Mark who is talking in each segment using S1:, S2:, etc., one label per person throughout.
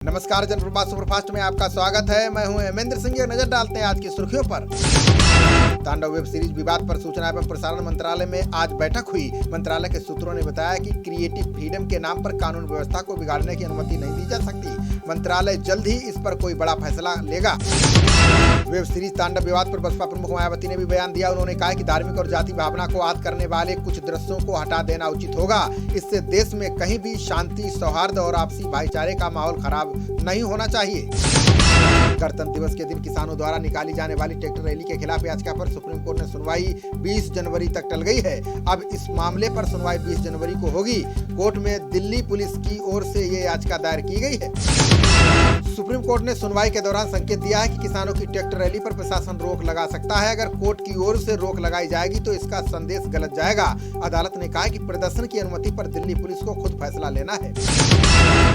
S1: नमस्कार, जनप्रभात सुपरफास्ट में आपका स्वागत है। मैं हूं हेमेंद्र सिंह। नजर डालते हैं आज की सुर्खियों पर। तांडव वेब सीरीज विवाद पर सूचना एवं प्रसारण मंत्रालय में आज बैठक हुई। मंत्रालय के सूत्रों ने बताया कि क्रिएटिव फ्रीडम के नाम पर कानून व्यवस्था को बिगाड़ने की अनुमति नहीं दी जा सकती। मंत्रालय जल्द ही इस पर कोई बड़ा फैसला लेगा। वेब सीरीज तांडव विवाद पर बसपा प्रमुख मायावती ने भी बयान दिया। उन्होंने कहा कि धार्मिक और जाति भावना को आहत करने वाले कुछ दृश्यों को हटा देना उचित होगा। इससे देश में कहीं भी शांति, सौहार्द और आपसी भाईचारे का माहौल खराब नहीं होना चाहिए। गणतंत्र दिवस के दिन किसानों द्वारा निकाली जाने वाली ट्रैक्टर रैली के खिलाफ याचिका पर सुप्रीम कोर्ट ने सुनवाई 20 जनवरी तक टल गई है। अब इस मामले पर सुनवाई 20 जनवरी को होगी। कोर्ट में दिल्ली पुलिस की ओर से ये याचिका दायर की गई है। सुप्रीम कोर्ट ने सुनवाई के दौरान संकेत दिया है कि किसानों की ट्रैक्टर रैली पर प्रशासन रोक लगा सकता है। अगर कोर्ट की ओर से रोक लगाई जाएगी तो इसका संदेश गलत जाएगा। अदालत ने कहा कि प्रदर्शन की अनुमति पर दिल्ली पुलिस को खुद फैसला लेना है।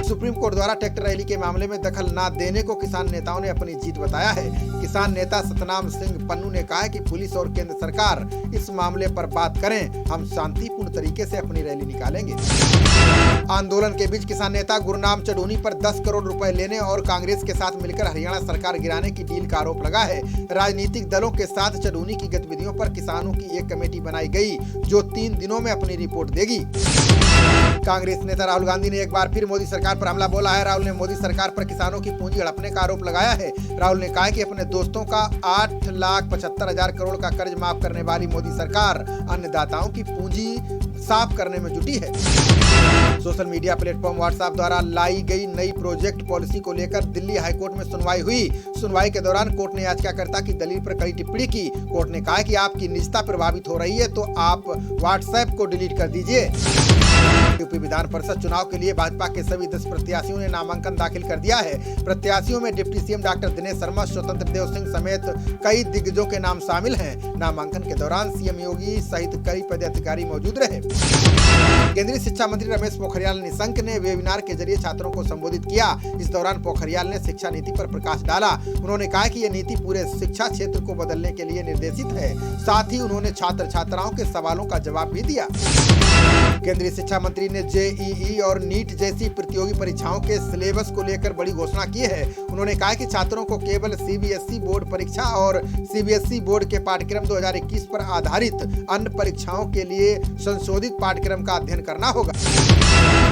S1: सुप्रीम कोर्ट द्वारा ट्रैक्टर रैली के मामले में दखल न देने को किसान नेताओं ने अपनी जीत बताया है। किसान नेता सतनाम सिंह पन्नू ने कहा है कि पुलिस और केंद्र सरकार इस मामले पर बात करें, हम शांतिपूर्ण तरीके से अपनी रैली निकालेंगे। आंदोलन के बीच किसान नेता गुरनाम चढ़ूनी पर 10 करोड़ रुपए लेने और कांग्रेस के साथ मिलकर हरियाणा सरकार गिराने की डील का आरोप लगा है। राजनीतिक दलों के साथ चढ़ूनी की गतिविधियों पर किसानों की एक कमेटी बनाई गई जो 3 दिनों में अपनी रिपोर्ट देगी। कांग्रेस नेता राहुल गांधी ने एक बार फिर मोदी सरकार पर हमला बोला है। राहुल ने मोदी सरकार पर किसानों की पूंजी हड़पने का आरोप लगाया है। राहुल ने कहा कि अपने दोस्तों का 8,75,000 करोड़ का कर्ज माफ करने वाली मोदी सरकार अन्नदाताओं की पूंजी साफ करने में जुटी है। सोशल मीडिया प्लेटफॉर्म व्हाट्सएप द्वारा लाई गई नई प्रोजेक्ट पॉलिसी को लेकर दिल्ली हाईकोर्ट में सुनवाई हुई। सुनवाई के दौरान कोर्ट ने याचिकाकर्ता की दलील पर कड़ी टिप्पणी की। कोर्ट ने कहा कि आपकी निजता प्रभावित हो रही है तो आप व्हाट्सएप को डिलीट कर दीजिए। यूपी विधान परिषद चुनाव के लिए भाजपा के सभी 10 प्रत्याशियों ने नामांकन दाखिल कर दिया है। प्रत्याशियों में deputy CM doctor Dinesh Sharma, स्वतंत्र देव सिंह समेत कई दिग्गजों के नाम शामिल हैं। नामांकन के दौरान सीएम योगी सहित कई पदाधिकारी मौजूद रहे। केंद्रीय शिक्षा मंत्री रमेश पोखरियाल निशंक ने वेबिनार के जरिए छात्रों को संबोधित किया। इस दौरान पोखरियाल ने शिक्षा नीति पर प्रकाश डाला। उन्होंने कहा कि यह नीति पूरे शिक्षा क्षेत्र को बदलने के लिए निर्देशित है। साथ ही उन्होंने छात्र छात्राओं के सवालों का जवाब भी दिया। केंद्रीय शिक्षा मंत्री ने जेईई और नीट जैसी प्रतियोगी परीक्षाओं के सिलेबस को लेकर बड़ी घोषणा की है। उन्होंने कहा कि छात्रों को केवल सीबीएसई बोर्ड परीक्षा और सीबीएसई बोर्ड के पाठ्यक्रम 2021 पर आधारित अन्य परीक्षाओं के लिए संशोधित पाठ्यक्रम का अध्ययन करना होगा।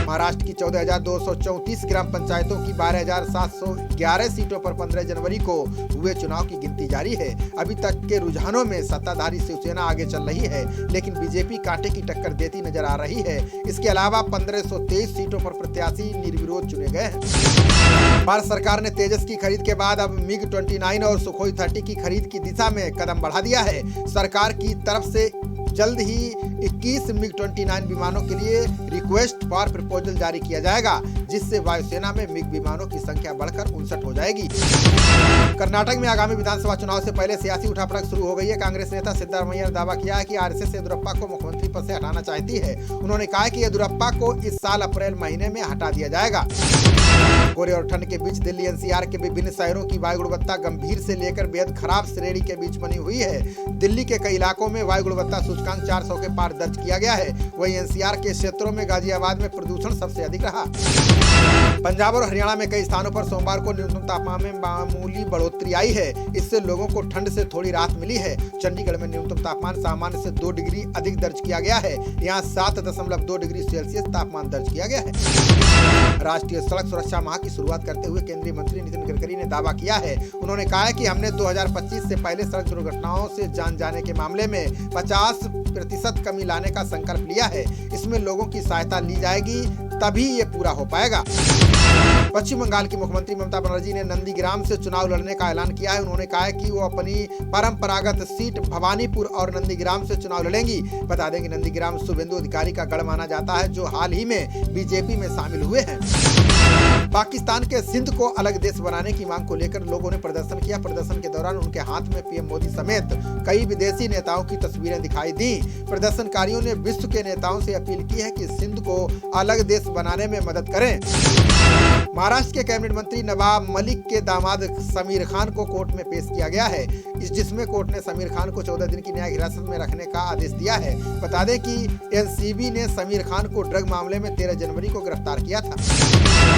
S1: महाराष्ट्र की 14,234 ग्राम पंचायतों की 12,711 सीटों पर 15 जनवरी को हुए चुनाव की गिनती जारी है। अभी तक के रुझानों में सत्ताधारी शिवसेना आगे चल रही है, लेकिन बीजेपी कांटे की टक्कर देती नजर आ रही है। इसके अलावा 1523 सीटों पर प्रत्याशी निर्विरोध चुने गए हैं। भारत सरकार ने तेजस की खरीद के बाद अब MiG-29 और सुखोई 30 की खरीद की दिशा में कदम बढ़ा दिया है। सरकार की तरफ से जल्द ही 21 MiG-29 विमानों के लिए रिक्वेस्ट फॉर प्रपोजल जारी किया जाएगा, जिससे वायुसेना में मिग विमानों की संख्या बढ़कर 59 हो जाएगी। कर्नाटक में आगामी विधानसभा चुनाव से पहले सियासी उठापटक शुरू हो गई है। कांग्रेस नेता सिद्धारमैया ने दावा किया है कि आरएसएस येदियुरप्पा को मुख्यमंत्री पद से हटाना चाहती है। उन्होंने कहा कि येदियुरप्पा को इस साल अप्रैल महीने में हटा दिया जाएगा। कोहरे और ठंड के बीच दिल्ली एनसीआर के विभिन्न शहरों की वायु गुणवत्ता गंभीर से लेकर बेहद खराब श्रेणी के बीच बनी हुई है। दिल्ली के कई इलाकों में वायु गुणवत्ता सूचकांक 400 के पार दर्ज किया गया है। वहीं एनसीआर के क्षेत्रों में गाजियाबाद में प्रदूषण सबसे अधिक रहा। पंजाब और हरियाणा में कई स्थानों पर सोमवार को न्यूनतम तापमान में मामूली बढ़ोतरी आई है। इससे लोगों को ठंड से थोड़ी राहत मिली है। चंडीगढ़ में न्यूनतम तापमान सामान्य से 2 डिग्री अधिक दर्ज किया गया है। यहाँ 7.2 डिग्री सेल्सियस तापमान दर्ज किया गया है। राष्ट्रीय सड़क सुरक्षा माह की शुरुआत करते हुए केंद्रीय मंत्री नितिन गडकरी ने दावा किया है। उन्होंने कहा है कि हमने 2025 से पहले सड़क दुर्घटनाओं से जान जाने के मामले में 50% कमी लाने का संकल्प लिया है। इसमें लोगों की सहायता ली जाएगी, तभी ये पूरा हो पाएगा। पश्चिम बंगाल की मुख्यमंत्री ममता बनर्जी ने नंदीग्राम से चुनाव लड़ने का ऐलान किया है। उन्होंने कहा है कि वो अपनी परंपरागत सीट भवानीपुर और नंदीग्राम से चुनाव लड़ेंगी। बता दें कि नंदीग्राम शुभेंदु अधिकारी का गढ़ माना जाता है, जो हाल ही में बीजेपी में शामिल हुए हैं। पाकिस्तान के सिंध को अलग देश बनाने की मांग को लेकर लोगों ने प्रदर्शन किया। प्रदर्शन के दौरान उनके हाथ में पीएम मोदी समेत कई विदेशी नेताओं की तस्वीरें दिखाई दी। प्रदर्शनकारियों ने विश्व के नेताओं से अपील की है कि सिंध को अलग देश बनाने में मदद करें। महाराष्ट्र के कैबिनेट मंत्री नवाब मलिक के दामाद समीर खान को कोर्ट में पेश किया गया है, जिसमें कोर्ट ने समीर खान को 14 दिन की न्यायिक हिरासत में रखने का आदेश दिया है। बता दें कि एनसीबी ने समीर खान को ड्रग मामले में 13 जनवरी को गिरफ्तार किया था।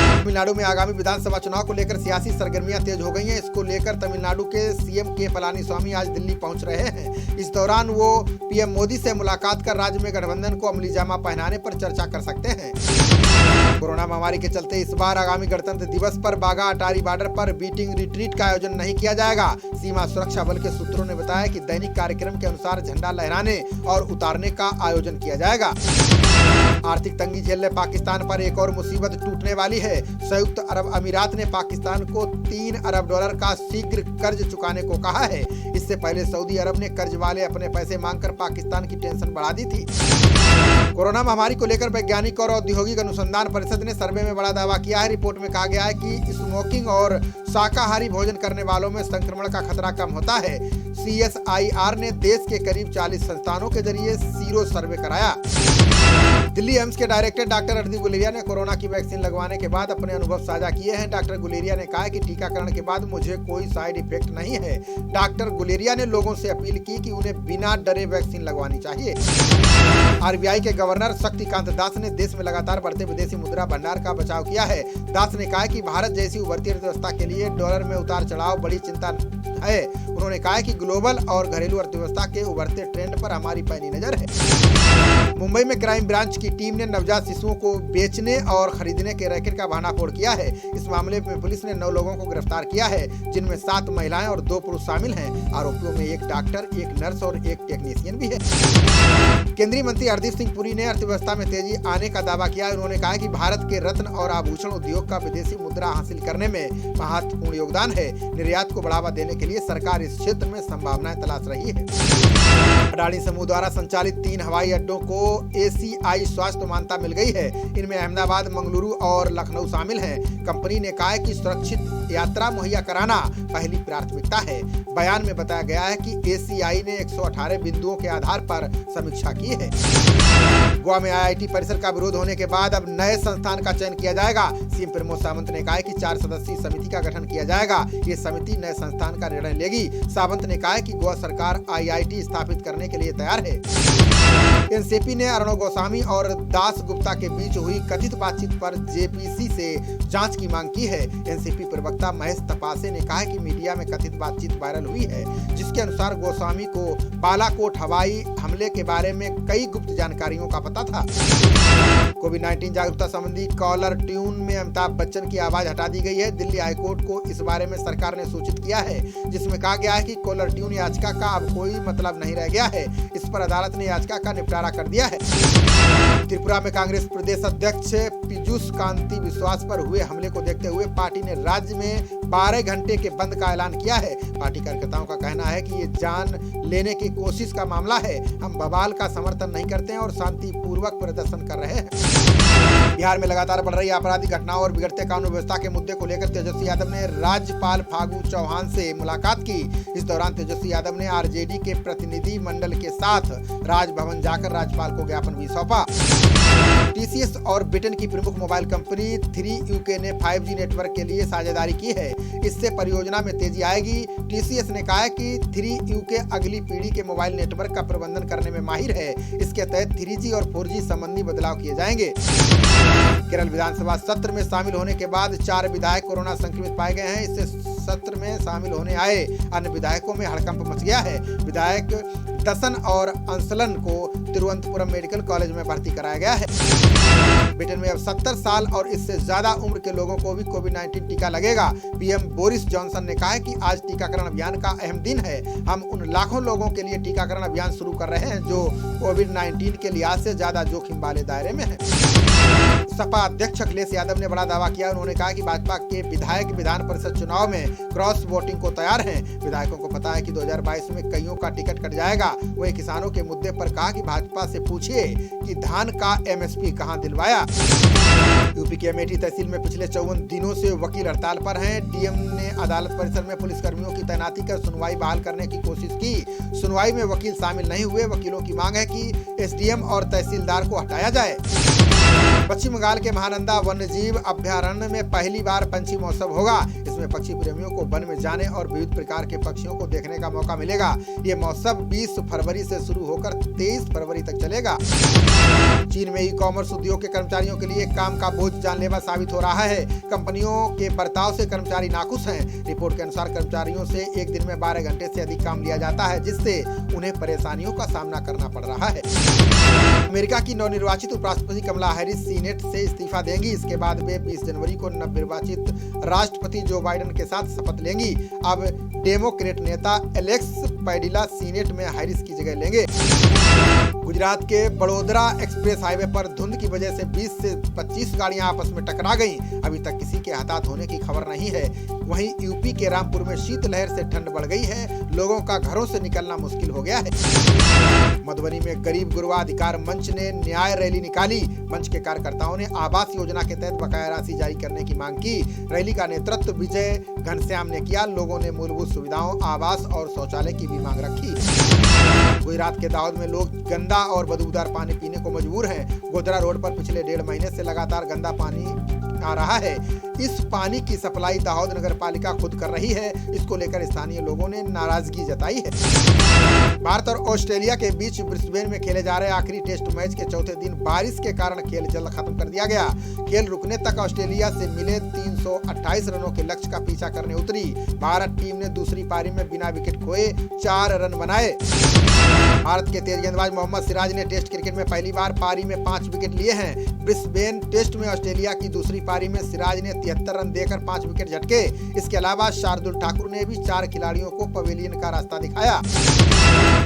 S1: तमिलनाडु में आगामी विधानसभा चुनाव को लेकर सियासी सरगर्मियां तेज हो गई हैं। इसको लेकर तमिलनाडु के सीएम के पलानीस्वामी आज दिल्ली पहुंच रहे हैं। इस दौरान वो पीएम मोदी से मुलाकात कर राज्य में गठबंधन को अमली जामा पहनाने पर चर्चा कर सकते हैं। कोरोना महामारी के चलते इस बार आगामी गणतंत्र दिवस पर बाघा अटारी बॉर्डर पर बीटिंग रिट्रीट का आयोजन नहीं किया जाएगा। सीमा सुरक्षा बल के सूत्रों ने बताया कि दैनिक कार्यक्रम के अनुसार झंडा लहराने और उतारने का आयोजन किया जाएगा। आर्थिक तंगी झेल रहे पाकिस्तान पर एक और मुसीबत टूटने वाली है। संयुक्त अरब अमीरात ने पाकिस्तान को $3 अरब का शीघ्र कर्ज चुकाने को कहा है। इससे पहले सऊदी अरब ने कर्ज वाले अपने पैसे मांगकर पाकिस्तान की टेंशन बढ़ा दी थी। कोरोना महामारी को लेकर वैज्ञानिक और औद्योगिक अनुसंधान परिषद ने सर्वे में बड़ा दावा किया है। रिपोर्ट में कहा गया है कि स्मोकिंग और शाकाहारी भोजन करने वालों में संक्रमण का खतरा कम होता है। CSIR ने देश के करीब 40 संस्थानों के जरिए सीरो सर्वे कराया। दिल्ली एम्स के डायरेक्टर डॉक्टर रणदीप गुलेरिया ने कोरोना की वैक्सीन लगवाने के बाद अपने अनुभव साझा किए हैं। डॉक्टर गुलेरिया ने कहा कि टीकाकरण के बाद मुझे कोई साइड इफेक्ट नहीं है। डॉक्टर गुलेरिया ने लोगों से अपील की कि उन्हें बिना डरे वैक्सीन लगवानी चाहिए। RBI के गवर्नर शक्तिकांत दास ने देश में लगातार बढ़ते विदेशी मुद्रा भंडार का बचाव किया है। दास ने कहा कि भारत जैसी उभरती अर्थव्यवस्था के लिए डॉलर में उतार चढ़ाव बड़ी चिंता है। उन्होंने कहा कि ग्लोबल और घरेलू अर्थव्यवस्था के उभरते ट्रेंड पर हमारी पैनी नजर है। मुंबई में क्राइम ब्रांच की टीम ने नवजात शिशुओं को बेचने और खरीदने के रैकेट का भांडाफोड़ किया है। इस मामले में पुलिस ने 9 लोगों को गिरफ्तार किया है, जिनमें 7 महिलाएं और 2 पुरुष शामिल हैं। आरोपियों में एक डॉक्टर, एक नर्स और एक टेक्नीशियन भी है। केंद्रीय मंत्री हरदीप सिंह पुरी ने अर्थव्यवस्था में तेजी आने का दावा किया। उन्होंने कहा कि भारत के रत्न और आभूषण उद्योग का विदेशी मुद्रा हासिल करने में महत्वपूर्ण योगदान है। निर्यात को बढ़ावा देने के लिए सरकार इस क्षेत्र में संभावनाएं तलाश रही है। अडानी समूह द्वारा संचालित 3 हवाई अड्डों को ACI स्वास्थ्य मान्यता मिल गई है। इनमें अहमदाबाद, मंगलुरु और लखनऊ शामिल हैं। कंपनी ने कहा है कि सुरक्षित यात्रा मुहैया कराना पहली प्राथमिकता है। बयान में बताया गया है कि ACI ने 118 बिंदुओं के आधार पर समीक्षा की है। गोवा में IIT परिसर का विरोध होने के बाद अब नए संस्थान का चयन किया जाएगा। सीएम प्रमोद सावंत ने कहा है कि 4 सदस्यीय समिति का गठन किया जाएगा। ये समिति नए संस्थान का निर्णय लेगी। सावंत ने कहा है कि गोवा सरकार IIT स्थापित करने के लिए तैयार है। एनसीपी ने अर्णव गोस्वामी और दास गुप्ता के बीच हुई कथित बातचीत पर JPC से जांच की मांग की है। एनसीपी प्रवक्ता महेश तपासे ने कहा है कि मीडिया में कथित बातचीत वायरल हुई है, जिसके अनुसार गोस्वामी को बालाकोट हवाई हमले के बारे में कई गुप्त जानकारियों का पता था। कोविड-19 जागरूकता संबंधी कॉलर ट्यून में अमिताभ बच्चन की आवाज हटा दी गई है। दिल्ली हाईकोर्ट को इस बारे में सरकार ने सूचित किया है, जिसमें कहा गया है कि कॉलर ट्यून याचिका का अब कोई मतलब नहीं रह गया है। इस पर अदालत ने याचिका का निपटारा कर दिया है। त्रिपुरा में कांग्रेस प्रदेश अध्यक्ष पीयूष कांति विश्वास पर हुए हमले को देखते हुए पार्टी ने राज्य में 12 घंटे के बंद का ऐलान किया है। पार्टी कार्यकर्ताओं का कहना है कि ये जान लेने की कोशिश का मामला है। हम बवाल का समर्थन नहीं करते हैं और शांतिपूर्वक प्रदर्शन कर रहे हैं। बिहार में लगातार बढ़ रही आपराधिक घटनाओं और बिगड़ते कानून व्यवस्था के मुद्दे को लेकर तेजस्वी यादव ने राज्यपाल फागू चौहान से मुलाकात की। इस दौरान तेजस्वी यादव ने RJD के प्रतिनिधि मंडल के साथ राजभवन जाकर राज्यपाल को ज्ञापन भी सौंपा। TCS और ब्रिटेन की प्रमुख मोबाइल कंपनी 3UK ने 5G नेटवर्क के लिए साझेदारी की है। इससे परियोजना में तेजी आएगी। TCS ने कहा है कि 3UK अगली पीढ़ी के मोबाइल नेटवर्क का प्रबंधन करने में माहिर है। इसके तहत 3G और 4G संबंधी बदलाव किए जाएंगे। केरल विधानसभा सत्र में शामिल होने के बाद 4 विधायक कोरोना संक्रमित पाए गए हैं। इससे सत्र में शामिल होने आए अन्य विधायकों में हड़कंप मच गया है। विधायक दसन और अंसलन को तिरुवनंतपुरम मेडिकल कॉलेज में भर्ती कराया गया है। ब्रिटेन में अब 70 साल और इससे ज्यादा उम्र के लोगों को भी कोविड-19 टीका लगेगा। PM बोरिस जॉनसन ने कहा है कि आज टीकाकरण अभियान का अहम दिन है। हम उन लाखों लोगों के लिए टीकाकरण अभियान शुरू कर रहे हैं जो कोविड-19 के लिहाज से ज्यादा जोखिम वाले दायरे में हैं। सपा अध्यक्ष अखिलेश यादव ने बड़ा दावा किया। उन्होंने कहा कि भाजपा के विधायक विधान परिषद चुनाव में क्रॉस वोटिंग को तैयार हैं। विधायकों को पता है कि 2022 में कईयों का टिकट कट जाएगा। वही किसानों के मुद्दे पर कहा कि भाजपा से पूछिए कि धान का MSP कहां दिलवाया। यूपी के अमेठी तहसील में पिछले 54 दिनों से वकील हड़ताल पर हैं। DM ने अदालत परिसर में पुलिसकर्मियों की तैनाती कर सुनवाई बहाल करने की कोशिश की। सुनवाई में वकील शामिल नहीं हुए। वकीलों की मांग है कि SDM और तहसीलदार को हटाया जाए। पश्चिम बंगाल के महानंदा वन्यजीव अभ्यारण्य में पहली बार पंछी महोत्सव होगा। इसमें पक्षी प्रेमियों को वन में जाने और विविध प्रकार के पक्षियों को देखने का मौका मिलेगा। ये महोत्सव 20 फरवरी से शुरू होकर 23 फरवरी तक चलेगा। चीन में ई कॉमर्स उद्योग के कर्मचारियों के लिए काम का बोझ जानलेवा साबित हो रहा है। कंपनियों के बर्ताव से कर्मचारी नाखुश हैं। रिपोर्ट के अनुसार कर्मचारियों से एक दिन में 12 घंटे से अधिक काम लिया जाता है, जिससे उन्हें परेशानियों का सामना करना पड़ रहा है। अमेरिका की नवनिर्वाचित उपराष्ट्रपति कमला हैरिस सीनेट से इस्तीफा देंगी। इसके बाद वे 20 जनवरी को नवनिर्वाचित राष्ट्रपति जो बाइडेन के साथ शपथ लेंगी। अब डेमोक्रेट नेता एलेक्स पैडिला सीनेट में हैरिस की जगह लेंगे। गुजरात के बड़ोदरा एक्सप्रेस हाईवे पर धुंध की वजह से 20 से 25 गाड़ियां आपस में टकरा गईं। अभी तक किसी के हताहत होने की खबर नहीं है। वहीं यूपी के रामपुर में शीतलहर से ठंड बढ़ गई है। लोगों का घरों से निकलना मुश्किल हो गया है। मधुबनी में गरीब गुरबा अधिकार मंच ने न्याय रैली निकाली। मंच के कार्यकर्ताओं ने आवास योजना के तहत बकाया राशि जारी करने की मांग की। रैली का नेतृत्व विजय घनश्याम ने किया। लोगों ने मूलभूत सुविधाओं, आवास और शौचालय की भी मांग रखी। गुजरात के दाहोद में लोग गंदा और बदबूदार पानी पीने को मजबूर हैं। गोधरा रोड पर पिछले 1.5 महीने से लगातार गंदा पानी आ रहा है। इस पानी की सप्लाई दाहोद नगर पालिका खुद कर रही है। इसको लेकर स्थानीय लोगों ने नाराजगी जताई है। भारत और ऑस्ट्रेलिया के बीच ब्रिस्बेन में खेले जा रहे आखिरी टेस्ट मैच के चौथे दिन बारिश के कारण खेल जल्द खत्म कर दिया गया। खेल रुकने तक ऑस्ट्रेलिया से मिले 328 रनों के लक्ष्य का पीछा करने उतरी। भारत टीम ने दूसरी पारी में बिना विकेट खोए 4 रन बनाए। भारत के तेज गेंदबाज मोहम्मद सिराज ने टेस्ट क्रिकेट में पहली बार पारी में 5 विकेट लिए हैं। ब्रिस्बेन टेस्ट में ऑस्ट्रेलिया की दूसरी पारी में सिराज ने 73 रन देकर 5 विकेट झटके। इसके अलावा शार्दुल ठाकुर ने भी 4 खिलाड़ियों को पवेलियन का रास्ता दिखाया।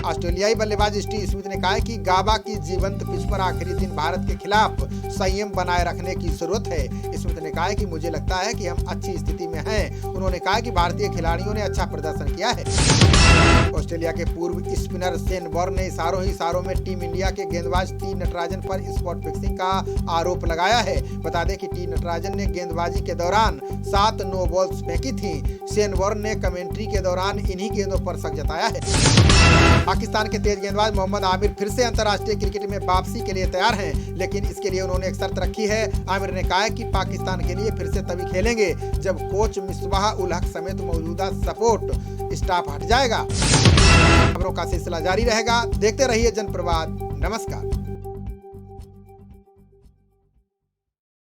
S1: ऑस्ट्रेलियाई बल्लेबाज स्टीव स्मिथ ने कहा कि गाबा की जीवंत पिच पर आखिरी दिन भारत के खिलाफ संयम बनाए रखने की जरूरत है। स्मिथ ने कहा कि मुझे लगता है कि हम अच्छी स्थिति में हैं। उन्होंने कहा कि भारतीय खिलाड़ियों ने अच्छा प्रदर्शन किया है। ऑस्ट्रेलिया के पूर्व स्पिनर शेन वॉर्न ने इशारों में टीम इंडिया के गेंदबाज टी नटराजन पर स्पॉट फिक्सिंग का आरोप लगाया है। बता दें कि टी नटराजन ने गेंदबाजी के दौरान 7 नो बॉल्स फेंकी थी। शेन वॉर्न ने कमेंट्री के दौरान इन्हीं गेंदों पर शक जताया है। पाकिस्तान के तेज गेंदबाज मोहम्मद आमिर फिर से अंतर्राष्ट्रीय क्रिकेट में वापसी के लिए तैयार हैं, लेकिन इसके लिए उन्होंने एक शर्त रखी है। आमिर ने कहा है कि पाकिस्तान के लिए फिर से तभी खेलेंगे जब कोच मिसबाह उल हक समेत मौजूदा सपोर्ट स्टाफ हट जाएगा। खबरों का सिलसिला जारी रहेगा। देखते रहिए जनप्रवाद। नमस्कार।